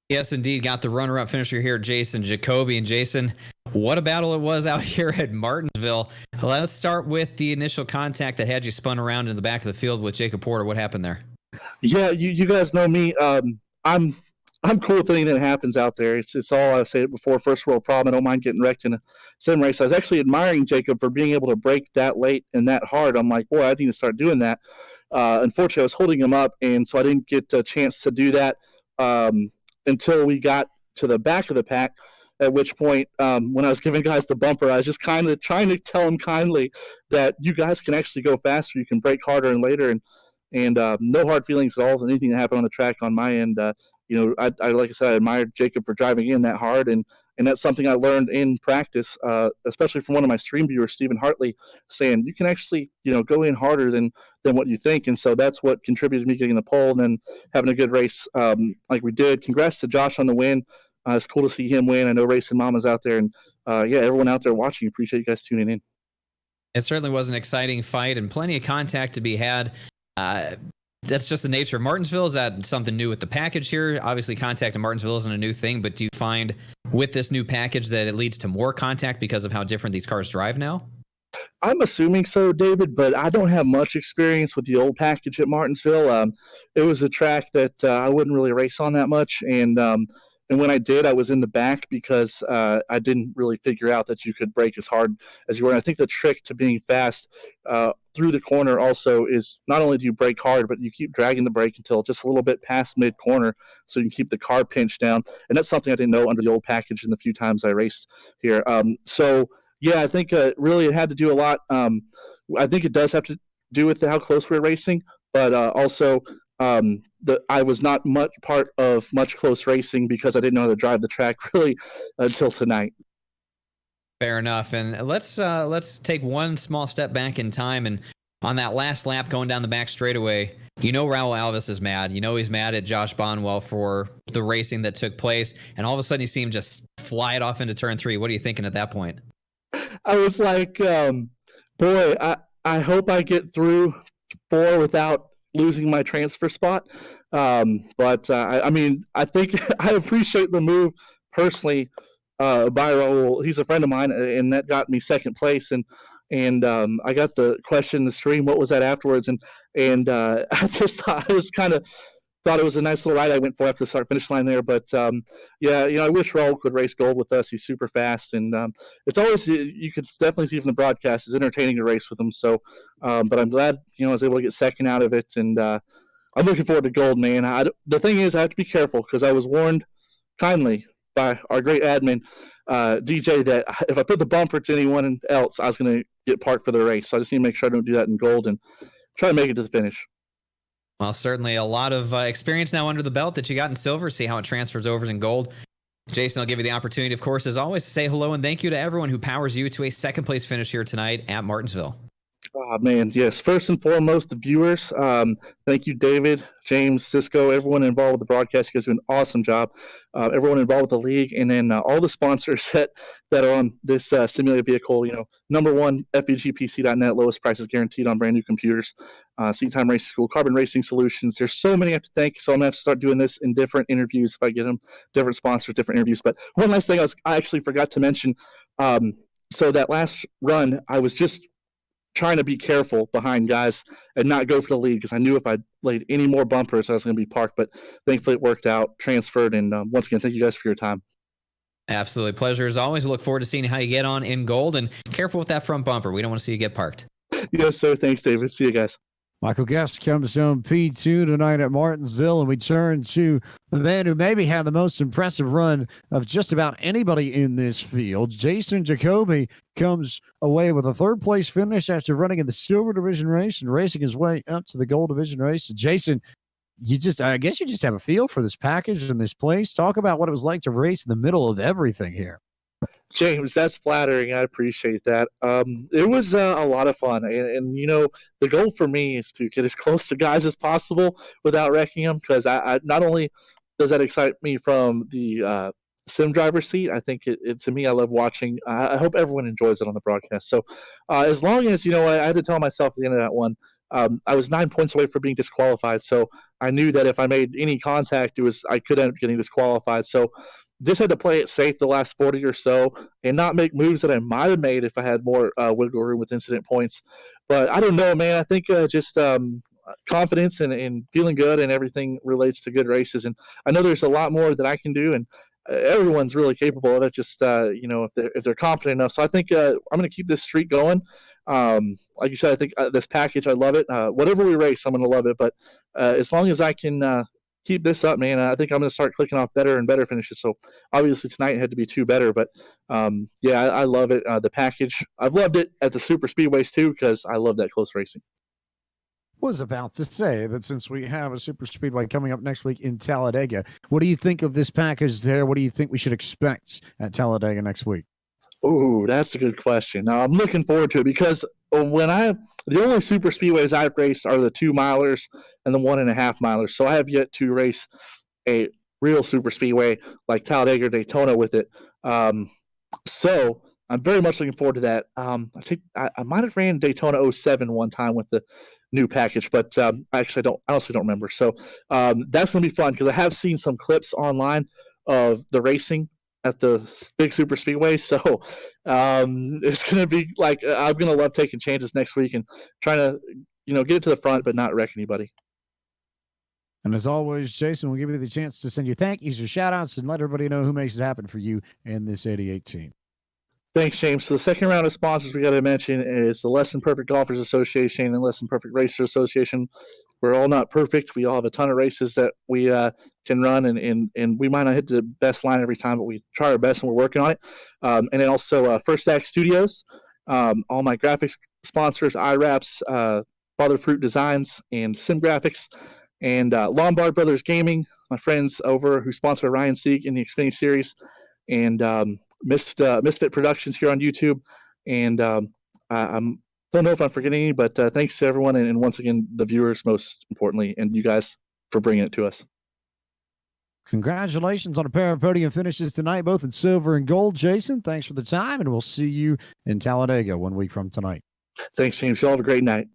Yes, indeed. Got the runner-up finisher here, Jason Jacoby. And Jason, what a battle it was out here at Martinsville. Let's start with the initial contact that had you spun around in the back of the field with Jacob Porter. What happened there? Yeah, you guys know me. I'm cool with anything that happens out there. It's all I've said before. First world problem. I don't mind getting wrecked in a sim race. I was actually admiring Jacob for being able to brake that late and that hard. I'm like, boy, I need to start doing that. Unfortunately, I was holding him up, and so I didn't get a chance to do that until we got to the back of the pack. At which point, when I was giving guys the bumper, I was just kind of trying to tell them kindly that you guys can actually go faster. You can brake harder and later, and no hard feelings at all with anything that happened on the track on my end. I like I said, I admired Jacob for driving in that hard, and that's something I learned in practice, especially from one of my stream viewers, Stephen Hartley, saying you can actually go in harder than what you think, and so that's what contributed to me getting the pole and then having a good race like we did. Congrats to Josh on the win. It's cool to see him win. I know Racing Mama's out there, and everyone out there watching, appreciate you guys tuning in. It certainly was an exciting fight and plenty of contact to be had. That's just the nature of Martinsville. Is that something new with the package here? Obviously, contact in Martinsville isn't a new thing, but do you find with this new package that it leads to more contact because of how different these cars drive now? I'm assuming so, David, but I don't have much experience with the old package at Martinsville. It was a track that I wouldn't really race on that much, and when I did, I was in the back because I didn't really figure out that you could brake as hard as you were. And I think the trick to being fast through the corner also is not only do you brake hard, but you keep dragging the brake until just a little bit past mid-corner so you can keep the car pinched down. And that's something I didn't know under the old package in the few times I raced here. I think really it had to do a lot. I think it does have to do with how close we're racing, but also I was not much part of much close racing because I didn't know how to drive the track really until tonight. Fair enough. And let's take one small step back in time. And on that last lap going down the back straightaway, Raul Alves is mad. He's mad at Josh Bonwell for the racing that took place. And all of a sudden you see him just fly it off into turn 3. What are you thinking at that point? I was like, boy, I hope I get through 4 without losing my transfer spot. I think I appreciate the move personally by Raul. He's a friend of mine, and that got me second place. And I got the question in the stream, what was that afterwards? And I just thought it was a nice little ride I went for after the start-finish line there. But, I wish Raul could race gold with us. He's super fast. And it's always, you could definitely see from the broadcast, it's entertaining to race with him. So, but I'm glad, I was able to get second out of it. And I'm looking forward to gold, man. The thing is, I have to be careful because I was warned kindly by our great admin, DJ, that if I put the bumper to anyone else, I was going to get parked for the race. So I just need to make sure I don't do that in gold and try to make it to the finish. Well, certainly a lot of experience now under the belt that you got in silver. See how it transfers over in gold. Jason, I'll give you the opportunity, of course, as always, to say hello and thank you to everyone who powers you to a second-place finish here tonight at Martinsville. Oh, man, yes. First and foremost, the viewers. Thank you, David, James, Cisco, everyone involved with the broadcast. You guys do an awesome job. Everyone involved with the league, and then all the sponsors that are on this simulated vehicle. Number one, FEGPC.net, lowest prices guaranteed on brand new computers. Seat Time Racing School, Carbon Racing Solutions. There's so many I have to thank, so I'm going to have to start doing this in different interviews if I get them, different sponsors, different interviews. But one last thing I actually forgot to mention. So that last run, I was just trying to be careful behind guys and not go for the lead because I knew if I laid any more bumpers, I was going to be parked. But thankfully it worked out, transferred, and once again, thank you guys for your time. Absolutely. Pleasure as always. We look forward to seeing how you get on in gold, and careful with that front bumper. We don't want to see you get parked. Yes, sir. Thanks, David. See you guys. Michael Guest comes home P2 tonight at Martinsville, and we turn to the man who maybe had the most impressive run of just about anybody in this field. Jason Jacoby comes away with a third-place finish after running in the silver division race and racing his way up to the gold division race. Jason, I guess you just have a feel for this package and this place. Talk about what it was like to race in the middle of everything here. James, that's flattering. I appreciate that. It was a lot of fun. And the goal for me is to get as close to guys as possible without wrecking them, because I not only does that excite me from the sim driver seat, I think it to me, I love watching. I hope everyone enjoys it on the broadcast. So as long as, I had to tell myself at the end of that one, I was 9 points away from being disqualified. So I knew that if I made any contact, I could end up getting disqualified. So just had to play it safe the last 40 or so and not make moves that I might have made if I had more wiggle room with incident points. But I don't know, man. I think just confidence and feeling good and everything relates to good races. And I know there's a lot more that I can do, and everyone's really capable of it. Just if they're confident enough. So I think I'm going to keep this streak going. Like you said, I think this package, I love it. Whatever we race, I'm going to love it. But as long as I can keep this up, man, I think I'm going to start clicking off better and better finishes. So obviously tonight had to be 2 better, but I love it. The package, I've loved it at the super speedways too, because I love that close racing. Was about to say that since we have a super speedway coming up next week in Talladega, what do you think of this package there? What do you think we should expect at Talladega next week? Oh, that's a good question. Now I'm looking forward to it because the only super speedways I've raced are the 2 milers and the 1.5 milers. So I have yet to race a real super speedway like Talladega or Daytona with it. So I'm very much looking forward to that. I might have ran Daytona 07 one time with the new package, but actually I honestly don't remember. So that's going to be fun because I have seen some clips online of the racing at the big super speedway. So it's going to be like, I'm going to love taking chances next week and trying to, get it to the front, but not wreck anybody. And as always, Jason, we'll give you the chance to send your thank yous or shout outs and let everybody know who makes it happen for you and this 88 team. Thanks, James. So the second round of sponsors we got to mention is the Less Than Perfect Golfers Association and Less Than Perfect Racers Association. We're all not perfect. We all have a ton of races that we can run, and we might not hit the best line every time, but we try our best, and we're working on it. And then also First Act Studios, all my graphics sponsors, iWraps, Father Fruit Designs, and Sim Graphics, and Lombard Brothers Gaming, my friends over who sponsor Ryan Sieg in the Xfinity Series, and Misfit Productions here on YouTube. And I don't know if I'm forgetting any, but thanks to everyone, and once again, the viewers, most importantly, and you guys for bringing it to us. Congratulations on a pair of podium finishes tonight, both in silver and gold. Jason, thanks for the time, and we'll see you in Talladega 1 week from tonight. Thanks, James. You all have a great night.